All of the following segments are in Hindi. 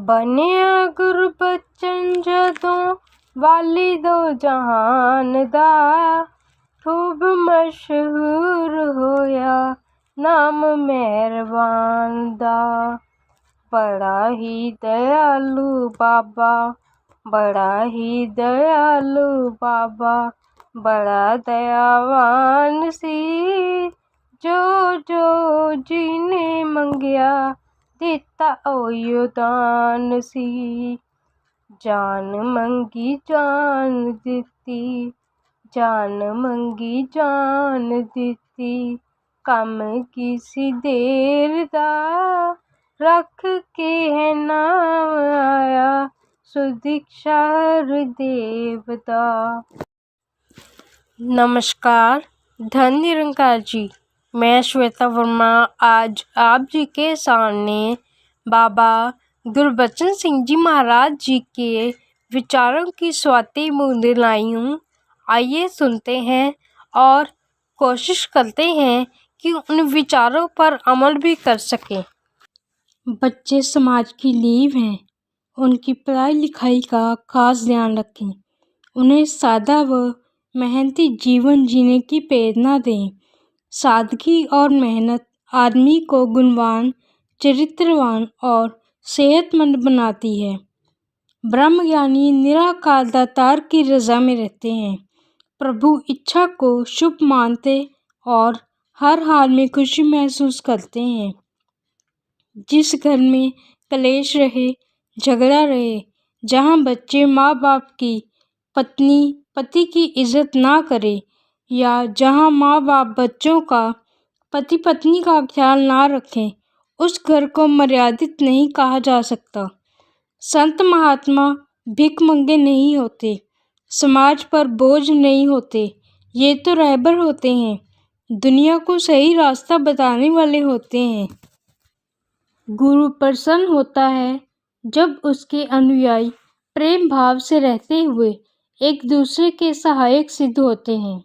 ਬਣਿਆ ਗੁਰਬਚਨ ਜਦੋਂ ਵਾਲੀ ਦੋ ਜਹਾਨ ਦਾ, ਖੂਬ ਮਸ਼ਹੂਰ ਹੋਇਆ ਨਾਮ ਮਿਹਰਬਾਨ ਦਾ। ਬੜਾ ਹੀ ਦਇਆਲੂ ਬਾਬਾ, ਬੜਾ ਹੀ ਦਇਆਲੂ ਬਾਬਾ, ਬੜਾ ਦਇਆਵਾਨ ਸੀ। ਜੋ ਜੋ ਜਿਹਨੇ ਮੰਗਿਆ ਦਿੱਤਾ ਉਹੀਓ ਦਾਨ ਸੀ। ਜਾਨ ਮੰਗੀ ਜਾਨ ਦਿੱਤੀ, ਜਾਨ ਮੰਗੀ ਜਾਨ ਦਿੱਤੀ, ਕੰਮ ਕੀ ਸੀ ਦੇਰ ਦਾ, ਰੱਖ ਕੇ ਹੈ ਨਾਮ ਆਇਆ सुदीक्षा हरदेव दा। नमस्कार, धन निरंकार जी। मैं श्वेता वर्मा आज आप जी के सामने बाबा गुरबचन सिंह जी महाराज जी के विचारों की स्वाति बूंदें लाई हूँ। आइए सुनते हैं और कोशिश करते हैं कि उन विचारों पर अमल भी कर सकें। बच्चे समाज की नींव हैं, उनकी पढ़ाई लिखाई का खास ध्यान रखें। उन्हें सादा व मेहनती जीवन जीने की प्रेरणा दें। सादगी और मेहनत आदमी को गुणवान, चरित्रवान और सेहतमंद बनाती है। ब्रह्मज्ञानी निराकार दातार की रज़ा में रहते हैं। प्रभु इच्छा को शुभ मानते और हर हाल में खुशी महसूस करते हैं। जिस घर में कलेश रहे, झगड़ा रहे, जहाँ बच्चे माँ बाप की, पत्नी पति की इज्जत ना करे, या जहाँ माँ बाप बच्चों का, पति पत्नी का ख्याल ना रखें, उस घर को मर्यादित नहीं कहा जा सकता। संत महात्मा भिख मंगे नहीं होते, समाज पर बोझ नहीं होते। ये तो रहबर होते हैं, दुनिया को सही रास्ता बताने वाले होते हैं। गुरु प्रसन्न होता है जब उसके अनुयायी प्रेम भाव से रहते हुए एक दूसरे के सहायक सिद्ध होते हैं।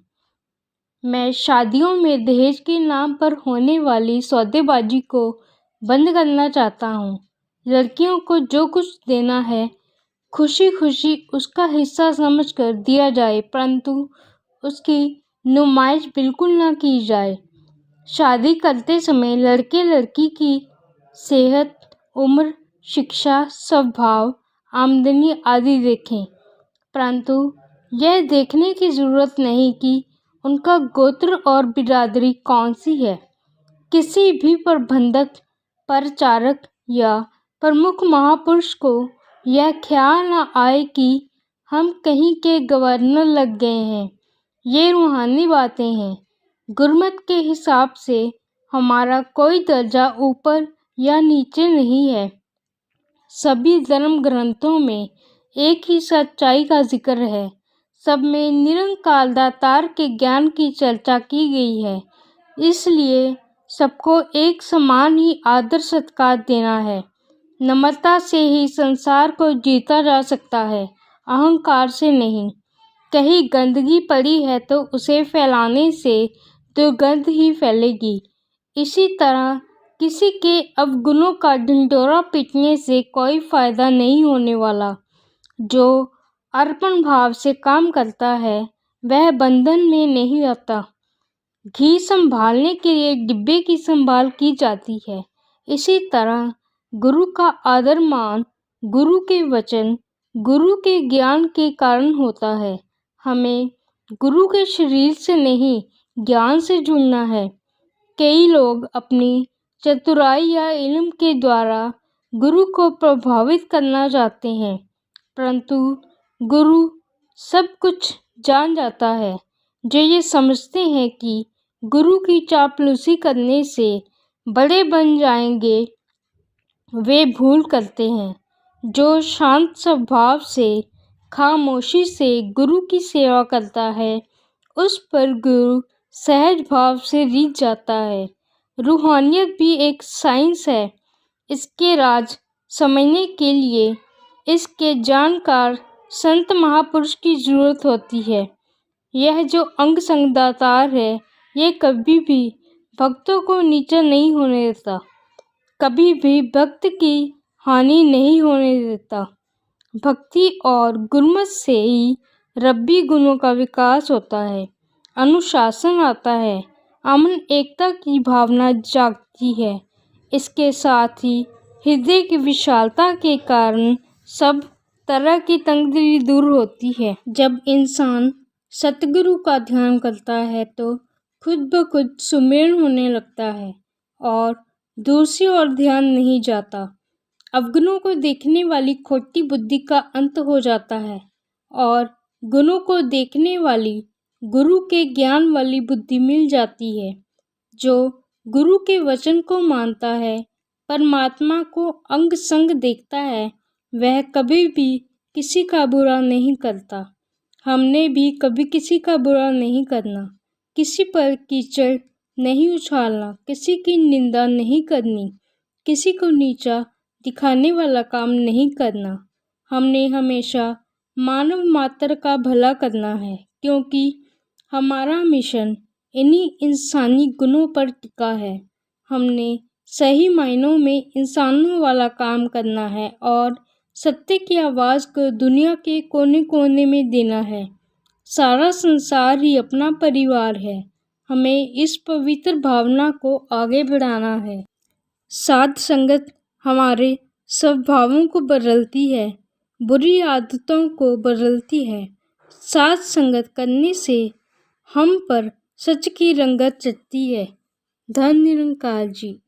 मैं शादियों में दहेज के नाम पर होने वाली सौदेबाजी को बंद करना चाहता हूँ। लड़कियों को जो कुछ देना है खुशी खुशी उसका हिस्सा समझकर दिया जाए, परंतु उसकी नुमाइश बिल्कुल ना की जाए। शादी करते समय लड़के लड़की की सेहत, उम्र, शिक्षा, स्वभाव, आमदनी आदि देखें, परंतु यह देखने की ज़रूरत नहीं कि उनका गोत्र और बिरादरी कौन सी है। किसी भी प्रबंधक, प्रचारक या प्रमुख महापुरुष को यह ख्याल न आए कि हम कहीं के गवर्नर लग गए हैं। ये रूहानी बातें हैं। गुरमत के हिसाब से हमारा कोई दर्जा ऊपर या नीचे नहीं है। सभी धर्म ग्रंथों में एक ही सच्चाई का जिक्र है। सब में निरंकार दातार के ज्ञान की चर्चा की गई है। इसलिए सबको एक समान ही आदर सत्कार देना है। नम्रता से ही संसार को जीता जा सकता है, अहंकार से नहीं। कहीं गंदगी पड़ी है तो उसे फैलाने से दुर्गंध ही फैलेगी। इसी तरह किसी के अवगुणों का ढिंढोरा पीटने से कोई फायदा नहीं होने वाला। जो अर्पण भाव से काम करता है वह बंधन में नहीं आता। घी संभालने के लिए डिब्बे की संभाल की जाती है। इसी तरह गुरु का आदर मान गुरु के वचन, गुरु के ज्ञान के कारण होता है। हमें गुरु के शरीर से नहीं, ज्ञान से जुड़ना है। कई लोग अपनी चतुराई या इल्म के द्वारा गुरु को प्रभावित करना चाहते हैं, परंतु गुरु सब कुछ जान जाता है। जो ये समझते हैं कि गुरु की चापलूसी करने से बड़े बन जाएंगे, वे भूल करते हैं। जो शांत स्वभाव से, खामोशी से गुरु की सेवा करता है, उस पर गुरु सहज भाव से रीझ जाता है। रूहानियत भी एक साइंस है। इसके राज समझने के लिए इसके जानकार संत महापुरुष की जरूरत होती है। यह जो अंग संग दातार है, ये कभी भी भक्तों को नीचा नहीं होने देता। कभी भी भक्त की हानि नहीं होने देता। भक्ति और गुरमत से ही रब्बी गुणों का विकास होता है, अनुशासन आता है, अमन एकता की भावना जागती है। इसके साथ ही हृदय की विशालता के कारण सब तरह की तंगदिली दूर होती है। जब इंसान सतगुरु का ध्यान करता है तो खुद ब खुद सुमेल होने लगता है और दूसरी ओर ध्यान नहीं जाता। अवगुणों को देखने वाली खोटी बुद्धि का अंत हो जाता है और गुणों को देखने वाली गुरु के ज्ञान वाली बुद्धि मिल जाती है। जो गुरु के वचन को मानता है, परमात्मा को अंग संग देखता है, वह कभी भी किसी का बुरा नहीं करता। हमने भी कभी किसी का बुरा नहीं करना, किसी पर कीचड़ नहीं उछालना, किसी की निंदा नहीं करनी, किसी को नीचा दिखाने वाला काम नहीं करना। हमने हमेशा मानव मात्र का भला करना है, क्योंकि हमारा मिशन इन्हीं इंसानी गुणों पर टिका है। हमने सही मायनों में इंसानों वाला काम करना है और सत्य की आवाज़ को दुनिया के कोने कोने में देना है। सारा संसार ही अपना परिवार है। हमें इस पवित्र भावना को आगे बढ़ाना है। साध संगत हमारे स्वभावों को बदलती है, बुरी आदतों को बदलती है। साध संगत करने से हम पर सच की रंगत चढ़ती है। धन निरंकार जी।